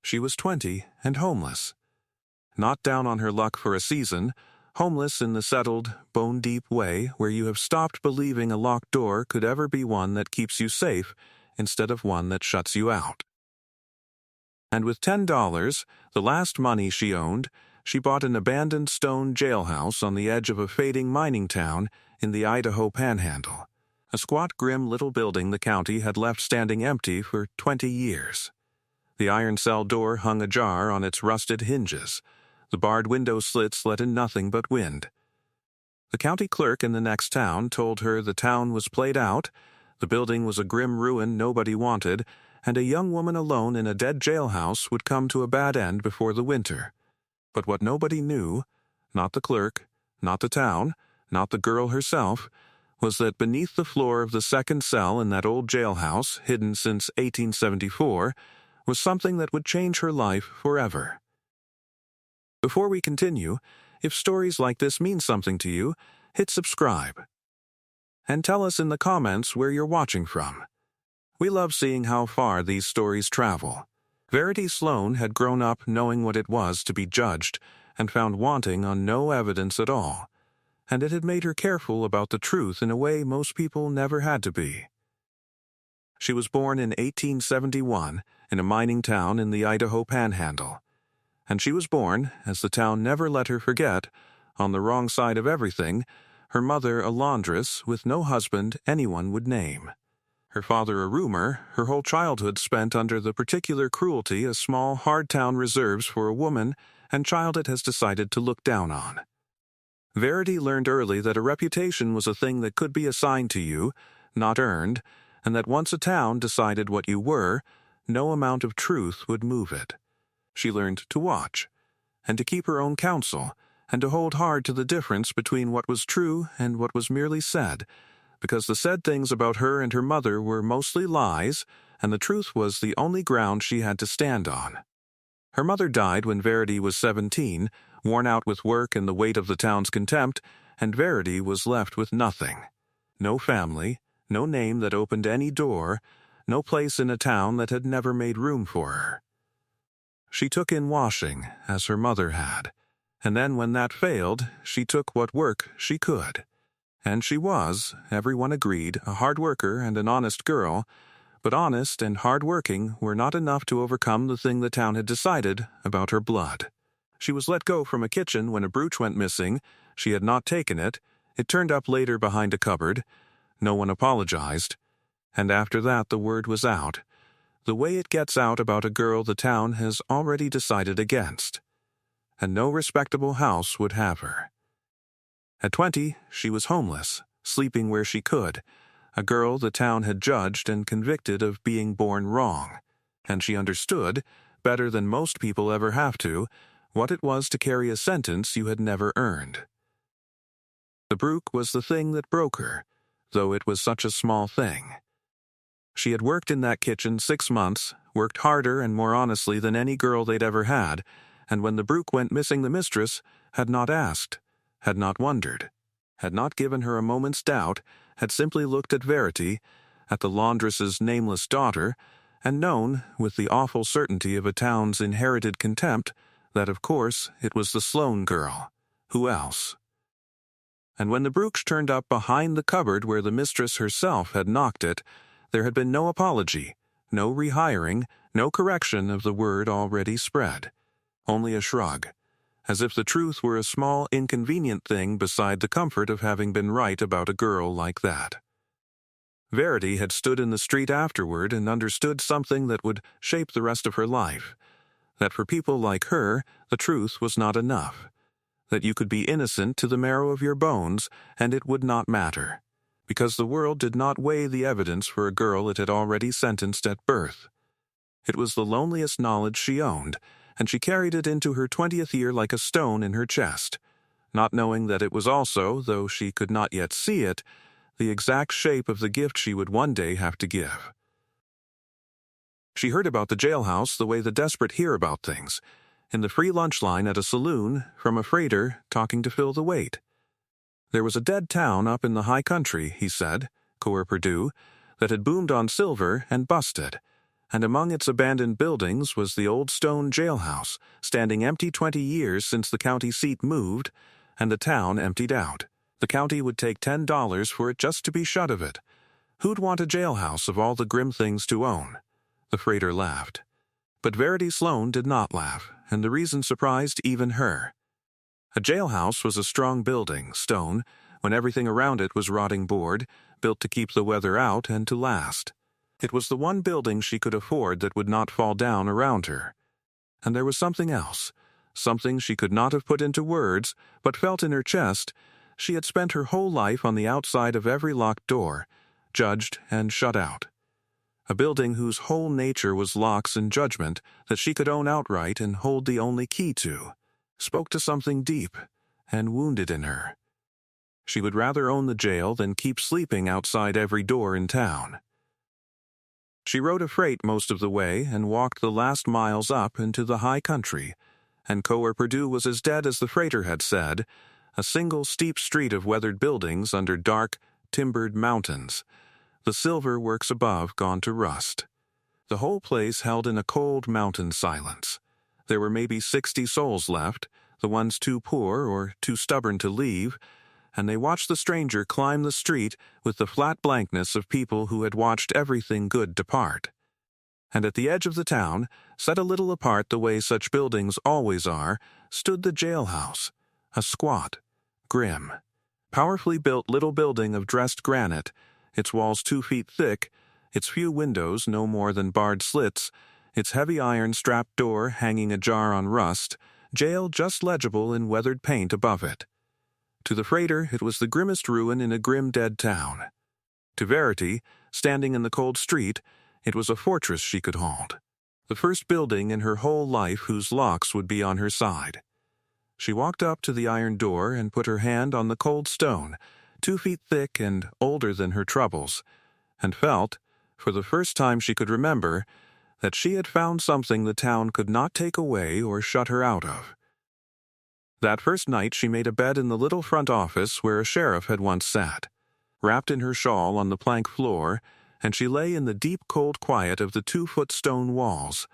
She was 20 and homeless. Not down on her luck for a season, homeless in the settled, bone-deep way where you have stopped believing a locked door could ever be one that keeps you safe instead of one that shuts you out. And with $10, the last money she owned, she bought an abandoned stone jailhouse on the edge of a fading mining town in the Idaho panhandle, a squat, grim little building the county had left standing empty for 20 years. The iron cell door hung ajar on its rusted hinges. The barred window slits let in nothing but wind. The county clerk in the next town told her the town was played out, the building was a grim ruin nobody wanted, and a young woman alone in a dead jailhouse would come to a bad end before the winter. But what nobody knew, not the clerk, not the town, not the girl herself, was that beneath the floor of the second cell in that old jailhouse, hidden since 1874, was something that would change her life forever. Before we continue, if stories like this mean something to you, hit subscribe. And tell us in the comments where you're watching from. We love seeing how far these stories travel. Verity Sloan had grown up knowing what it was to be judged and found wanting on no evidence at all, and it had made her careful about the truth in a way most people never had to be. She was born in 1871 in a mining town in the Idaho panhandle. And she was born, as the town never let her forget, on the wrong side of everything, her mother a laundress with no husband anyone would name. Her father a roomer, her whole childhood spent under the particular cruelty a small, hard town reserves for a woman and child it has decided to look down on. Verity learned early that a reputation was a thing that could be assigned to you, not earned, and that once a town decided what you were, no amount of truth would move it. She learned to watch, and to keep her own counsel, and to hold hard to the difference between what was true and what was merely said, because the said things about her and her mother were mostly lies, and the truth was the only ground she had to stand on. Her mother died when Verity was 17, worn out with work and the weight of the town's contempt, and Verity was left with nothing. No family, no name that opened any door, no place in a town that had never made room for her. She took in washing, as her mother had, and then when that failed, she took what work she could. And she was, everyone agreed, a hard worker and an honest girl, but honest and hard-working were not enough to overcome the thing the town had decided about her blood. She was let go from a kitchen when a brooch went missing. She had not taken it. It turned up later behind a cupboard. No one apologized. And after that the word was out. The way it gets out about a girl the town has already decided against. And no respectable house would have her. At 20, she was homeless, sleeping where she could, a girl the town had judged and convicted of being born wrong, and she understood, better than most people ever have to, what it was to carry a sentence you had never earned. The brooch was the thing that broke her, though it was such a small thing. She had worked in that kitchen 6 months, worked harder and more honestly than any girl they'd ever had, and when the brooch went missing the mistress had not asked, had not wondered, had not given her a moment's doubt, had simply looked at Verity, at the laundress's nameless daughter, and known, with the awful certainty of a town's inherited contempt, that of course it was the Sloan girl. Who else? And when the brooch turned up behind the cupboard where the mistress herself had knocked it, there had been no apology, no rehiring, no correction of the word already spread. Only a shrug, as if the truth were a small, inconvenient thing beside the comfort of having been right about a girl like that. Verity had stood in the street afterward and understood something that would shape the rest of her life, that for people like her, the truth was not enough, that you could be innocent to the marrow of your bones and it would not matter, because the world did not weigh the evidence for a girl it had already sentenced at birth. It was the loneliest knowledge she owned, and she carried it into her 20th year like a stone in her chest, not knowing that it was also, though she could not yet see it, the exact shape of the gift she would one day have to give. She heard about the jailhouse the way the desperate hear about things, in the free lunch line at a saloon, from a freighter talking to fill the wait. There was a dead town up in the high country, he said, Coeur Purdue, that had boomed on silver and busted, and among its abandoned buildings was the old stone jailhouse, standing empty 20 years since the county seat moved, and the town emptied out. The county would take $10 for it just to be shut of it. Who'd want a jailhouse of all the grim things to own? The freighter laughed. But Verity Sloane did not laugh, and the reason surprised even her. A jailhouse was a strong building, stone, when everything around it was rotting board, built to keep the weather out and to last. It was the one building she could afford that would not fall down around her. And there was something else, something she could not have put into words, but felt in her chest. She had spent her whole life on the outside of every locked door, judged and shut out. A building whose whole nature was locks and judgment that she could own outright and hold the only key to, spoke to something deep and wounded in her. She would rather own the jail than keep sleeping outside every door in town. She rode a freight most of the way and walked the last miles up into the high country, and Coeur Purdue was as dead as the freighter had said, a single steep street of weathered buildings under dark, timbered mountains, the silver works above gone to rust. The whole place held in a cold mountain silence. There were maybe 60 souls left, the ones too poor or too stubborn to leave, and they watched the stranger climb the street with the flat blankness of people who had watched everything good depart. And at the edge of the town, set a little apart the way such buildings always are, stood the jailhouse, a squat, grim, powerfully built little building of dressed granite, its walls 2 feet thick, its few windows no more than barred slits, its heavy iron strapped door hanging ajar on rust, jail just legible in weathered paint above it. To the freighter, it was the grimmest ruin in a grim dead town. To Verity, standing in the cold street, it was a fortress she could hold, the first building in her whole life whose locks would be on her side. She walked up to the iron door and put her hand on the cold stone, 2 feet thick and older than her troubles, and felt, for the first time she could remember, that she had found something the town could not take away or shut her out of. That first night she made a bed in the little front office where a sheriff had once sat, wrapped in her shawl on the plank floor, and she lay in the deep cold quiet of the 2-foot stone walls,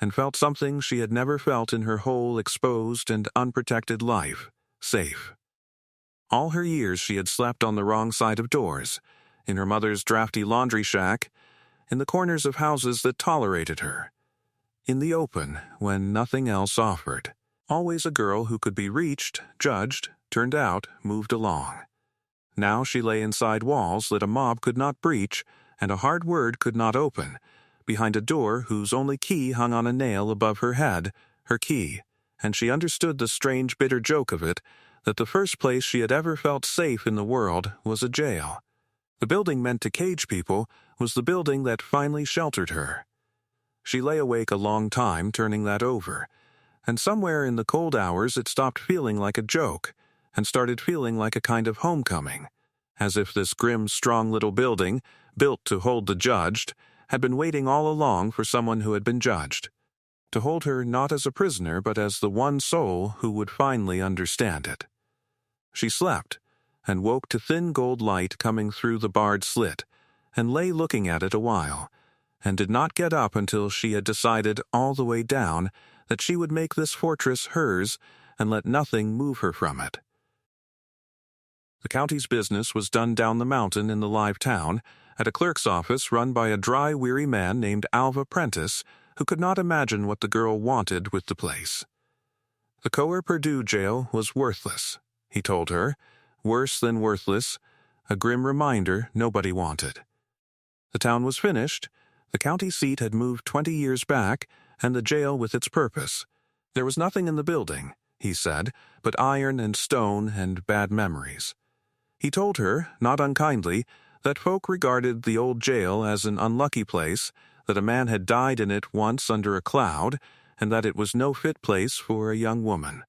and felt something she had never felt in her whole exposed and unprotected life, safe. All her years she had slept on the wrong side of doors, in her mother's drafty laundry shack, in the corners of houses that tolerated her, in the open when nothing else offered. Always a girl who could be reached, judged, turned out, moved along. Now she lay inside walls that a mob could not breach and a hard word could not open, behind a door whose only key hung on a nail above her head, her key, and she understood the strange bitter joke of it, that the first place she had ever felt safe in the world was a jail. The building meant to cage people was the building that finally sheltered her. She lay awake a long time turning that over, and somewhere in the cold hours it stopped feeling like a joke and started feeling like a kind of homecoming, as if this grim, strong little building, built to hold the judged, had been waiting all along for someone who had been judged, to hold her not as a prisoner but as the one soul who would finally understand it. She slept, and woke to thin gold light coming through the barred slit, and lay looking at it a while, and did not get up until she had decided all the way down that she would make this fortress hers and let nothing move her from it. The county's business was done down the mountain in the live town, at a clerk's office run by a dry, weary man named Alva Prentice, who could not imagine what the girl wanted with the place. The Coeur Purdue jail was worthless, he told her, worse than worthless, a grim reminder nobody wanted. The town was finished, the county seat had moved 20 years back, and the jail with its purpose. There was nothing in the building, he said, but iron and stone and bad memories. He told her, not unkindly, that folk regarded the old jail as an unlucky place, that a man had died in it once under a cloud, and that it was no fit place for a young woman.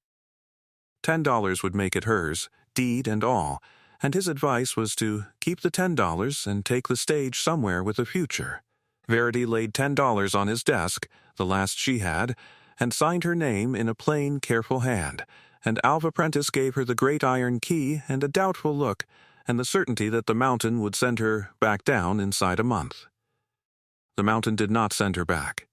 $10 would make it hers, deed and all, and his advice was to keep the $10 and take the stage somewhere with a future. Verity laid $10 on his desk, the last she had, and signed her name in a plain, careful hand, and Alva Prentice gave her the great iron key and a doubtful look, and the certainty that the mountain would send her back down inside a month. The mountain did not send her back.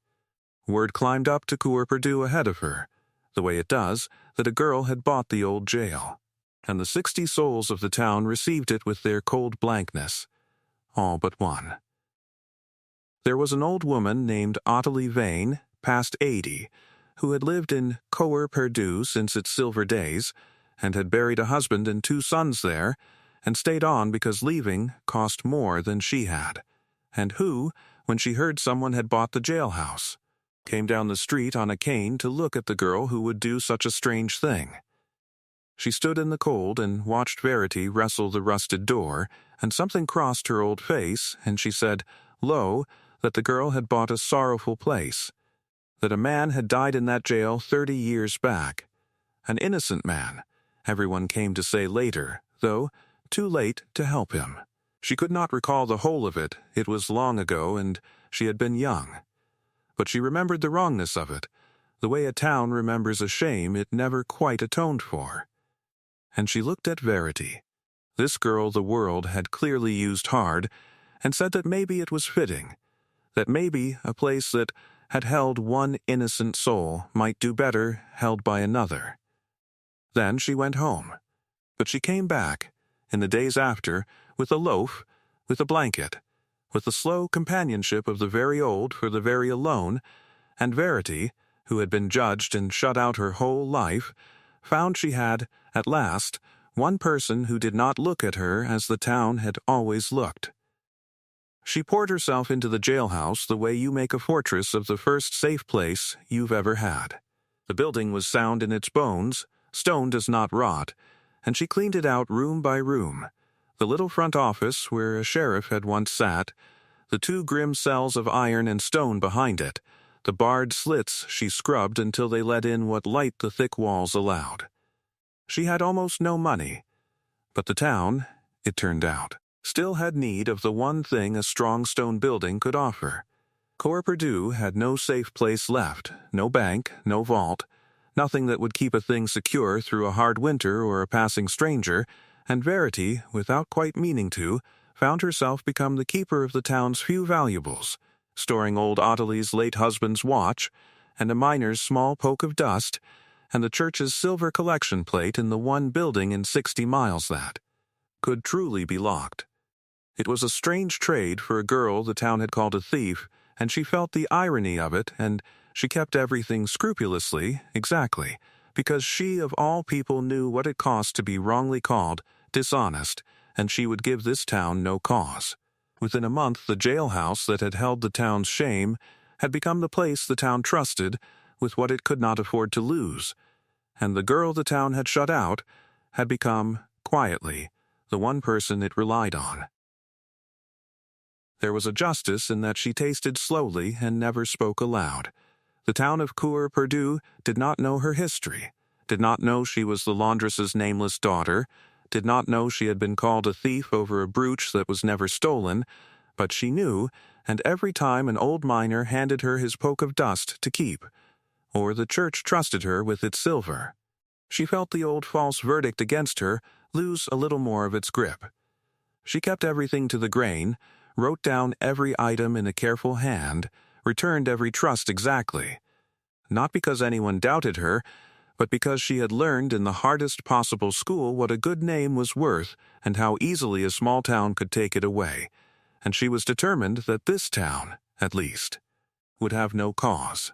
Word climbed up to Coeur Perdue ahead of her, the way it does, that a girl had bought the old jail, and the 60 souls of the town received it with their cold blankness, all but one. There was an old woman named Ottilie Vane, past 80, who had lived in Coeur Perdue since its silver days, and had buried a husband and 2 sons there, and stayed on because leaving cost more than she had, and who, when she heard someone had bought the jailhouse, came down the street on a cane to look at the girl who would do such a strange thing. She stood in the cold and watched Verity wrestle the rusted door, and something crossed her old face, and she said, lo, that the girl had bought a sorrowful place, that a man had died in that jail 30 years back. An innocent man, everyone came to say later, though too late to help him. She could not recall the whole of it, it was long ago, and she had been young. But she remembered the wrongness of it, the way a town remembers a shame it never quite atoned for. And she looked at Verity. This girl the world had clearly used hard, and said that maybe it was fitting, that maybe a place that had held one innocent soul might do better held by another. Then she went home. But she came back, in the days after, with a loaf, with a blanket, with the slow companionship of the very old for the very alone, and Verity, who had been judged and shut out her whole life, found she had, at last, one person who did not look at her as the town had always looked. She poured herself into the jailhouse the way you make a fortress of the first safe place you've ever had. The building was sound in its bones, stone does not rot, and she cleaned it out room by room. The little front office where a sheriff had once sat, the 2 grim cells of iron and stone behind it, the barred slits she scrubbed until they let in what light the thick walls allowed. She had almost no money, but the town, it turned out, still had need of the one thing a strong stone building could offer. Coeur Perdue had no safe place left, no bank, no vault, nothing that would keep a thing secure through a hard winter or a passing stranger, and Verity, without quite meaning to, found herself become the keeper of the town's few valuables, storing old Ottilie's late husband's watch, and a miner's small poke of dust, and the church's silver collection plate in the one building in 60 miles that could truly be locked. It was a strange trade for a girl the town had called a thief, and she felt the irony of it, and she kept everything scrupulously, exactly, because she of all people knew what it cost to be wrongly called dishonest, and she would give this town no cause. Within a month, the jailhouse that had held the town's shame had become the place the town trusted with what it could not afford to lose, and the girl the town had shut out had become, quietly, the one person it relied on. There was a justice in that she tasted slowly and never spoke aloud. The town of Coeur Perdue did not know her history, did not know she was the laundress's nameless daughter, did not know she had been called a thief over a brooch that was never stolen, but she knew, and every time an old miner handed her his poke of dust to keep, or the church trusted her with its silver, she felt the old false verdict against her lose a little more of its grip. She kept everything to the grain, wrote down every item in a careful hand, returned every trust exactly, not because anyone doubted her, but because she had learned in the hardest possible school what a good name was worth and how easily a small town could take it away, and she was determined that this town, at least, would have no cause.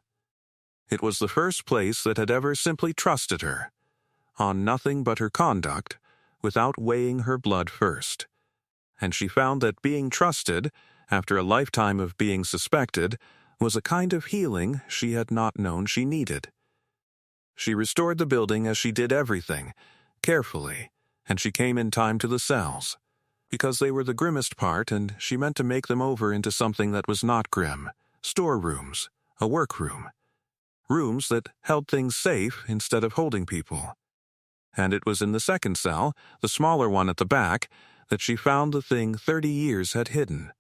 It was the first place that had ever simply trusted her, on nothing but her conduct, without weighing her blood first. And she found that being trusted, after a lifetime of being suspected, was a kind of healing she had not known she needed. She restored the building as she did everything, carefully, and she came in time to the cells, because they were the grimmest part, and she meant to make them over into something that was not grim, storerooms, a workroom, rooms that held things safe instead of holding people. And it was in the second cell, the smaller one at the back, that she found the thing 30 years had hidden.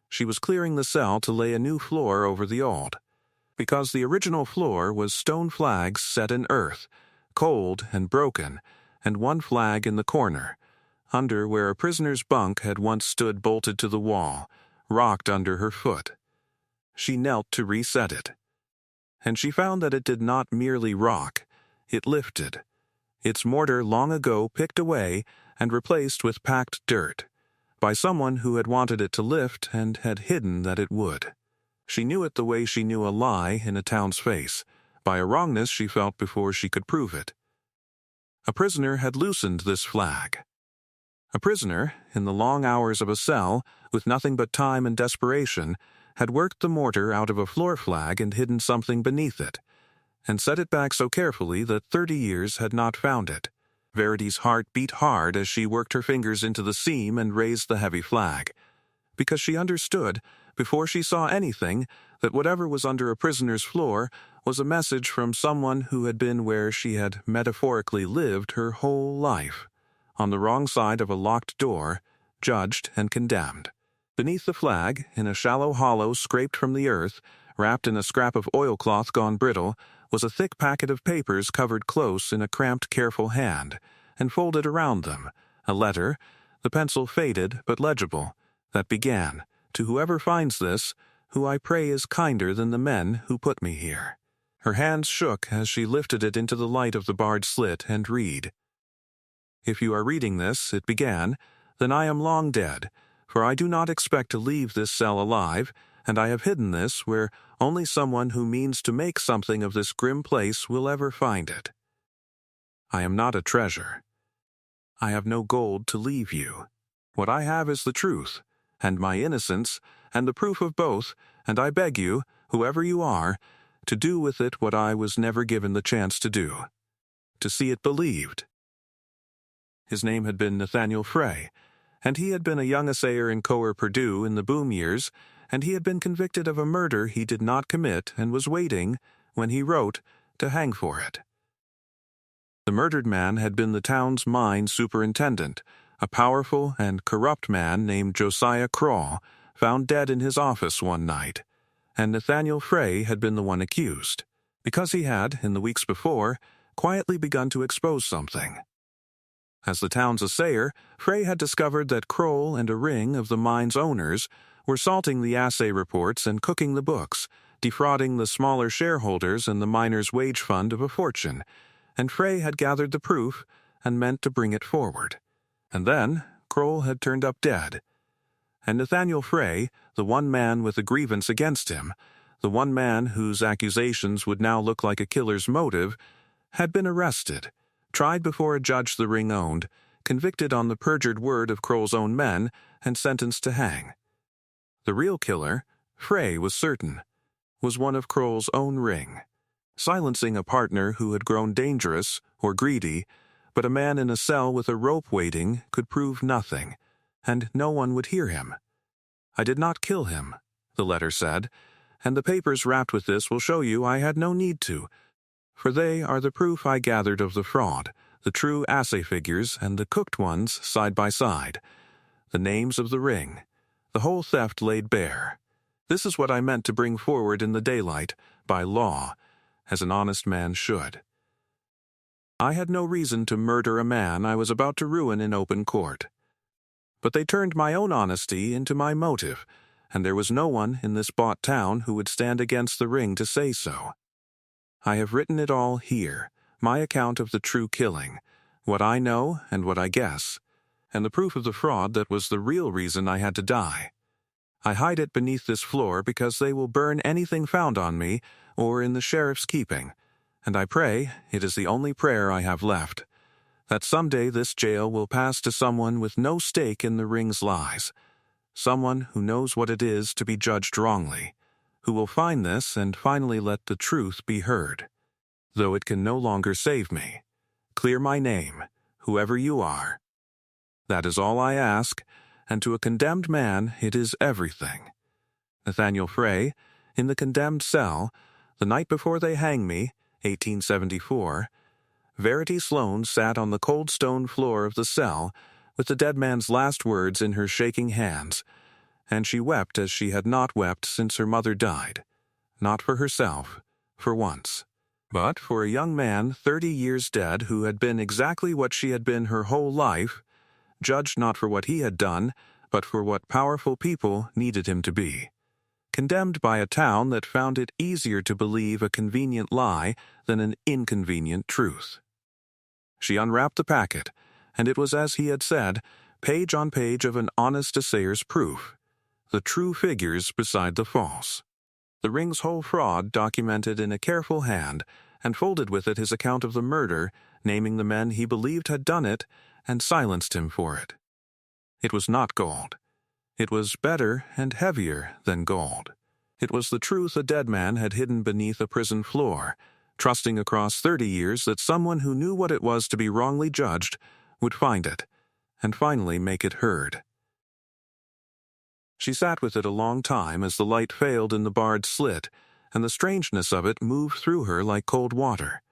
She was clearing the cell to lay a new floor over the old, because the original floor was stone flags set in earth, cold and broken, and one flag in the corner, under where a prisoner's bunk had once stood bolted to the wall, rocked under her foot. She knelt to reset it. And she found that it did not merely rock, it lifted. Its mortar long ago picked away and replaced with packed dirt, by someone who had wanted it to lift and had hidden that it would. She knew it the way she knew a lie in a town's face, by a wrongness she felt before she could prove it. A prisoner had loosened this flag. A prisoner, in the long hours of a cell, with nothing but time and desperation, had worked the mortar out of a floor flag and hidden something beneath it, and set it back so carefully that 30 years had not found it. Verity's heart beat hard as she worked her fingers into the seam and raised the heavy flag, because she understood, before she saw anything, that whatever was under a prisoner's floor was a message from someone who had been where she had metaphorically lived her whole life, on the wrong side of a locked door, judged and condemned. Beneath the flag, in a shallow hollow scraped from the earth, wrapped in a scrap of oilcloth gone brittle, was a thick packet of papers covered close in a cramped, careful hand, and folded around them, a letter, the pencil faded but legible, that began, "To whoever finds this, who I pray is kinder than the men who put me here." Her hands shook as she lifted it into the light of the barred slit and read. "If you are reading this," it began, "then I am long dead, for I do not expect to leave this cell alive, and I have hidden this where only someone who means to make something of this grim place will ever find it. I am not a treasure. I have no gold to leave you. What I have is the truth, and my innocence, and the proof of both, and I beg you, whoever you are, to do with it what I was never given the chance to do, to see it believed." His name had been Nathaniel Frey, and he had been a young assayer in Coer, Purdue in the boom years, and he had been convicted of a murder he did not commit and was waiting, when he wrote, to hang for it. The murdered man had been the town's mine superintendent, a powerful and corrupt man named Josiah Crawl, found dead in his office one night, and Nathaniel Frey had been the one accused, because he had, in the weeks before, quietly begun to expose something. As the town's assayer, Frey had discovered that Kroll and a ring of the mine's owners were salting the assay reports and cooking the books, defrauding the smaller shareholders and the miners' wage fund of a fortune, and Frey had gathered the proof and meant to bring it forward. And then Kroll had turned up dead, and Nathaniel Frey, the one man with a grievance against him, the one man whose accusations would now look like a killer's motive, had been arrested, tried before a judge the ring owned, convicted on the perjured word of Kroll's own men, and sentenced to hang. The real killer, Frey was certain, was one of Kroll's own ring, silencing a partner who had grown dangerous or greedy, but a man in a cell with a rope waiting could prove nothing, and no one would hear him. "I did not kill him," the letter said, "and the papers wrapped with this will show you I had no need to, for they are the proof I gathered of the fraud, the true assay figures and the cooked ones side by side, the names of the ring, the whole theft laid bare. This is what I meant to bring forward in the daylight, by law, as an honest man should. I had no reason to murder a man I was about to ruin in open court. But they turned my own honesty into my motive, and there was no one in this bought town who would stand against the ring to say so. I have written it all here, my account of the true killing, what I know and what I guess, and the proof of the fraud that was the real reason I had to die. I hide it beneath this floor because they will burn anything found on me or in the sheriff's keeping, and I pray, it is the only prayer I have left, that someday this jail will pass to someone with no stake in the ring's lies, someone who knows what it is to be judged wrongly, who will find this and finally let the truth be heard. Though it can no longer save me, clear my name, whoever you are. That is all I ask, and to a condemned man it is everything. Nathaniel Frey, in the condemned cell, the night before they hang me, 1874, Verity Sloane sat on the cold stone floor of the cell with the dead man's last words in her shaking hands, and she wept as she had not wept since her mother died, not for herself, for once, but for a young man 30 years dead who had been exactly what she had been her whole life, judged not for what he had done, but for what powerful people needed him to be. condemned by a town that found it easier to believe a convenient lie than an inconvenient truth. She unwrapped the packet, and it was as he had said, page on page of an honest assayer's proof, the true figures beside the false. The ring's whole fraud documented in a careful hand, and folded with it his account of the murder, naming the men he believed had done it, and silenced him for it. It was not gold. It was better and heavier than gold. It was the truth a dead man had hidden beneath a prison floor, trusting across 30 years that someone who knew what it was to be wrongly judged would find it, and finally make it heard. She sat with it a long time as the light failed in the barred slit, and the strangeness of it moved through her like cold water.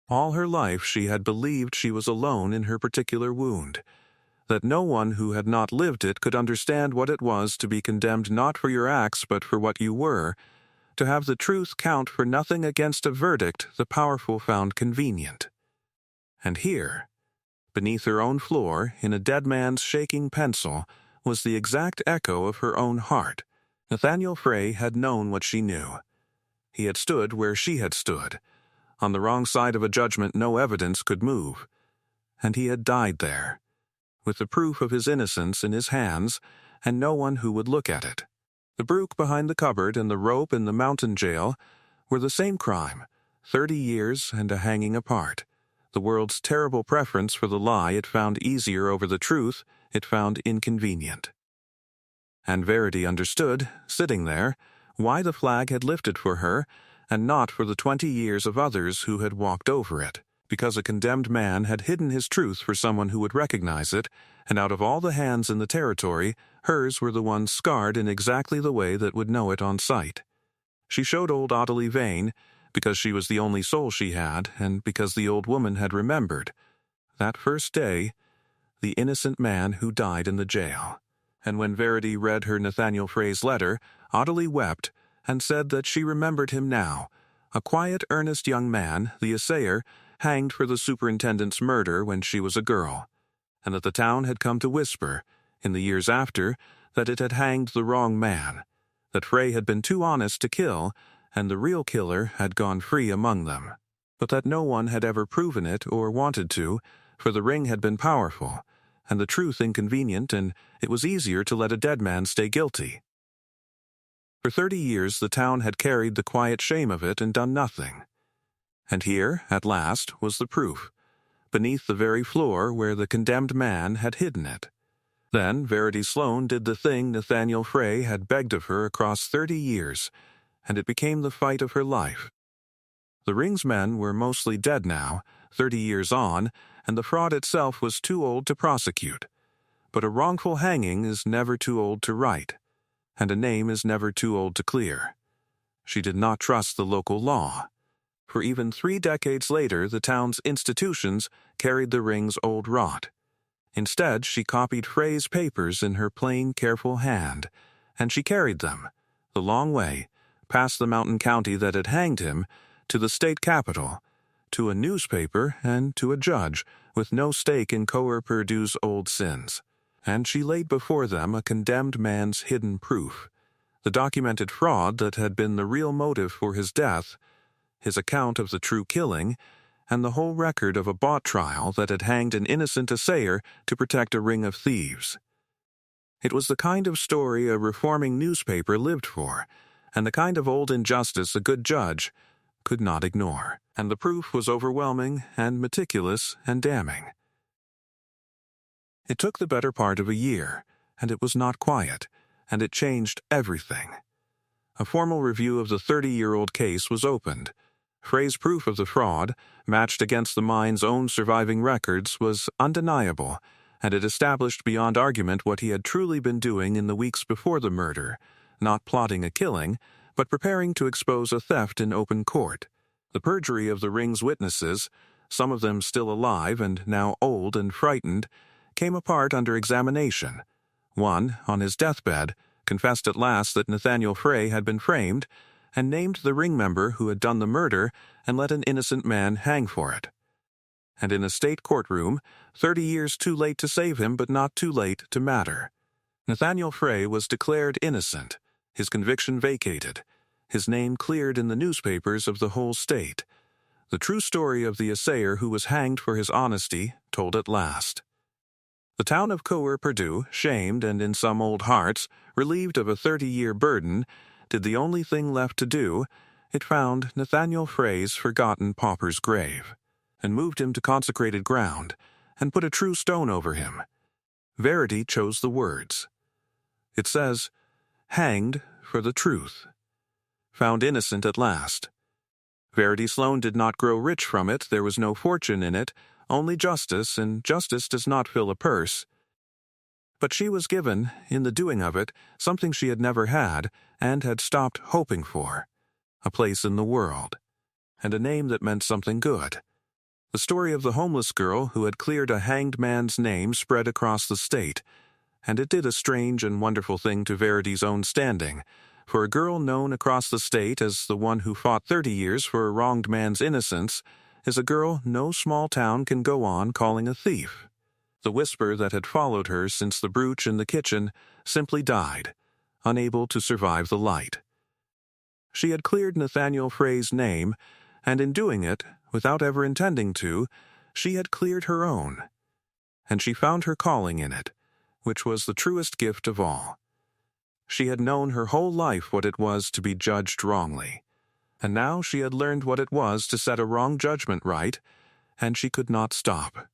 All her life she had believed she was alone in her particular wound, that no one who had not lived it could understand what it was to be condemned not for your acts but for what you were, to have the truth count for nothing against a verdict the powerful found convenient. And here, beneath her own floor, in a dead man's shaking pencil, was the exact echo of her own heart. Nathaniel Frey had known what she knew. He had stood where she had stood, on the wrong side of a judgment no evidence could move, and he had died there, with the proof of his innocence in his hands, and no one who would look at it. The brooch behind the cupboard and the rope in the mountain jail were the same crime, 30 years and a hanging apart. The world's terrible preference for the lie it found easier over the truth it found inconvenient. And Verity understood, sitting there, why the flag had lifted for her, and not for the 20 years of others who had walked over it, because a condemned man had hidden his truth for someone who would recognize it, and out of all the hands in the territory, hers were the ones scarred in exactly the way that would know it on sight. She showed old Ottilie Vane, because she was the only soul she had, and because the old woman had remembered, that first day, the innocent man who died in the jail. And when Verity read her Nathaniel Frey's letter, Ottilie wept, and said that she remembered him now, a quiet, earnest young man, the assayer, hanged for the superintendent's murder when she was a girl, and that the town had come to whisper, in the years after, that it had hanged the wrong man, that Frey had been too honest to kill, and the real killer had gone free among them, but that no one had ever proven it or wanted to, for the ring had been powerful, and the truth inconvenient, and it was easier to let a dead man stay guilty. For 30 years the town had carried the quiet shame of it and done nothing. And here, at last, was the proof, beneath the very floor where the condemned man had hidden it. Then Verity Sloane did the thing Nathaniel Frey had begged of her across 30 years, and it became the fight of her life. The ring's men were mostly dead now, 30 years on, and the fraud itself was too old to prosecute. But a wrongful hanging is never too old to right, and a name is never too old to clear. She did not trust the local law, for even 3 decades later the town's institutions carried the ring's old rot. Instead, she copied Frey's papers in her plain, careful hand, and she carried them, the long way, past the mountain county that had hanged him, to the state capitol, to a newspaper, and to a judge, with no stake in Coeur Perdue's old sins. And she laid before them a condemned man's hidden proof, the documented fraud that had been the real motive for his death, his account of the true killing, and the whole record of a bought trial that had hanged an innocent assayer to protect a ring of thieves. It was the kind of story a reforming newspaper lived for, and the kind of old injustice a good judge could not ignore. And the proof was overwhelming and meticulous and damning. It took the better part of a year, and it was not quiet, and it changed everything. A formal review of the 30-year-old case was opened. Frey's proof of the fraud, matched against the mine's own surviving records, was undeniable, and it established beyond argument what he had truly been doing in the weeks before the murder, not plotting a killing, but preparing to expose a theft in open court. The perjury of the ring's witnesses, some of them still alive and now old and frightened, came apart under examination. One, on his deathbed, confessed at last that Nathaniel Frey had been framed, and named the ring member who had done the murder and let an innocent man hang for it. And in a state courtroom, 30 years too late to save him but not too late to matter, Nathaniel Frey was declared innocent, his conviction vacated, his name cleared in the newspapers of the whole state. The true story of the assayer who was hanged for his honesty told at last. The town of Coeur Purdue, shamed and in some old hearts, relieved of a 30-year burden, did the only thing left to do. It found Nathaniel Frey's forgotten pauper's grave, and moved him to consecrated ground, and put a true stone over him. Verity chose the words. It says, "Hanged for the truth." Found innocent at last. Verity Sloane did not grow rich from it, there was no fortune in it, only justice, and justice does not fill a purse. But she was given, in the doing of it, something she had never had, and had stopped hoping for. A place in the world. And a name that meant something good. The story of the homeless girl who had cleared a hanged man's name spread across the state, and it did a strange and wonderful thing to Verity's own standing, for a girl known across the state as the one who fought 30 years for a wronged man's innocence is a girl no small town can go on calling a thief. The whisper that had followed her since the brooch in the kitchen simply died, unable to survive the light. She had cleared Nathaniel Frey's name, and in doing it, without ever intending to, she had cleared her own. And she found her calling in it, which was the truest gift of all. She had known her whole life what it was to be judged wrongly, and now she had learned what it was to set a wrong judgment right, and she could not stop.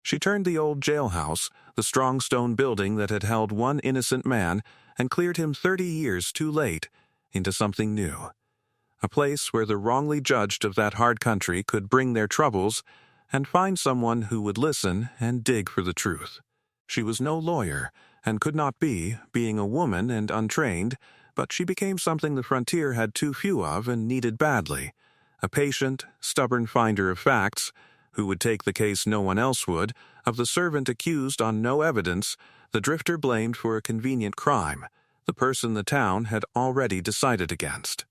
She turned the old jailhouse, the strong stone building that had held one innocent man and cleared him 30 years too late, into something new. A place where the wrongly judged of that hard country could bring their troubles and find someone who would listen and dig for the truth. She was no lawyer, and could not be, being a woman and untrained, but she became something the frontier had too few of and needed badly, a patient, stubborn finder of facts, who would take the case no one else would, of the servant accused on no evidence, the drifter blamed for a convenient crime, the person the town had already decided against.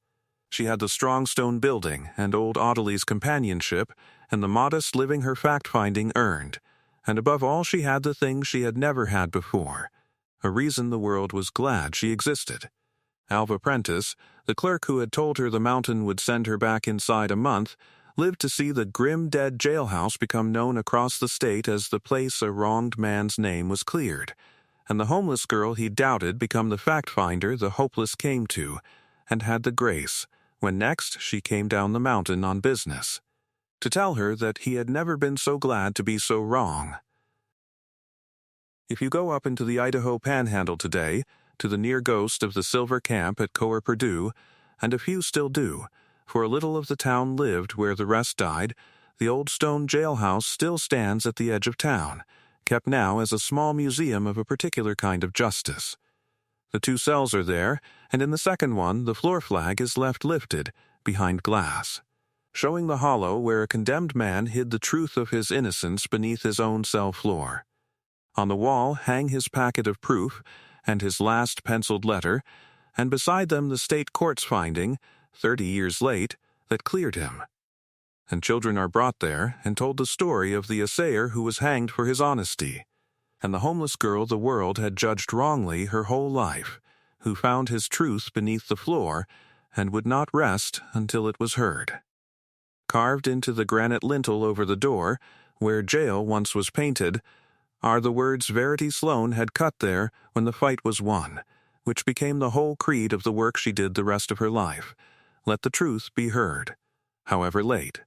She had the strong stone building and old Audley's companionship and the modest living her fact-finding earned, and above all she had the thing she had never had before, a reason the world was glad she existed. Alva Prentice, the clerk who had told her the mountain would send her back inside a month, lived to see the grim dead jailhouse become known across the state as the place a wronged man's name was cleared, and the homeless girl he doubted become the fact-finder the hopeless came to, and had the grace, when next she came down the mountain on business, to tell her that he had never been so glad to be so wrong. If you go up into the Idaho panhandle today, to the near ghost of the silver camp at Coeur Purdue, and a few still do, for a little of the town lived where the rest died, the old stone jailhouse still stands at the edge of town, kept now as a small museum of a particular kind of justice. The 2 cells are there, and in the second one the floor flag is left lifted, behind glass, showing the hollow where a condemned man hid the truth of his innocence beneath his own cell floor. On the wall hang his packet of proof and his last penciled letter, and beside them the state court's finding, 30 years late, that cleared him. And children are brought there and told the story of the assayer who was hanged for his honesty, and the homeless girl the world had judged wrongly her whole life, who found his truth beneath the floor and would not rest until it was heard. Carved into the granite lintel over the door, where jail once was painted, are the words Verity Sloane had cut there when the fight was won, which became the whole creed of the work she did the rest of her life. Let the truth be heard, however late.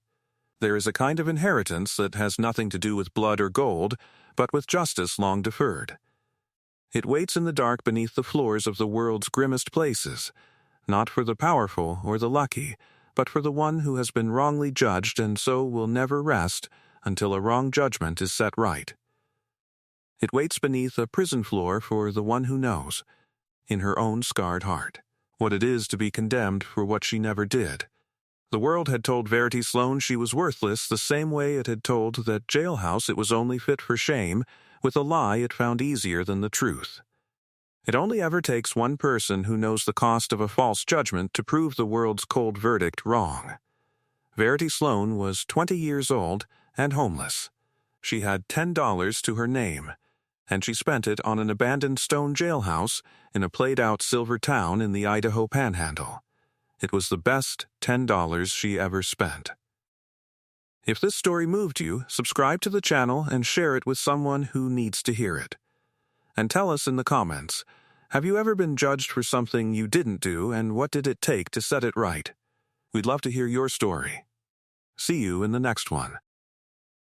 There is a kind of inheritance that has nothing to do with blood or gold, but with justice long deferred. It waits in the dark beneath the floors of the world's grimmest places, not for the powerful or the lucky, but for the one who has been wrongly judged and so will never rest until a wrong judgment is set right. It waits beneath a prison floor for the one who knows, in her own scarred heart, what it is to be condemned for what she never did. The world had told Verity Sloane she was worthless the same way it had told that jailhouse it was only fit for shame, with a lie it found easier than the truth. It only ever takes one person who knows the cost of a false judgment to prove the world's cold verdict wrong. Verity Sloane was 20 years old and homeless. She had $10 to her name, and she spent it on an abandoned stone jailhouse in a played-out silver town in the Idaho Panhandle. It was the best $10 she ever spent. If this story moved you, subscribe to the channel and share it with someone who needs to hear it. And tell us in the comments, have you ever been judged for something you didn't do, and what did it take to set it right? We'd love to hear your story. See you in the next one.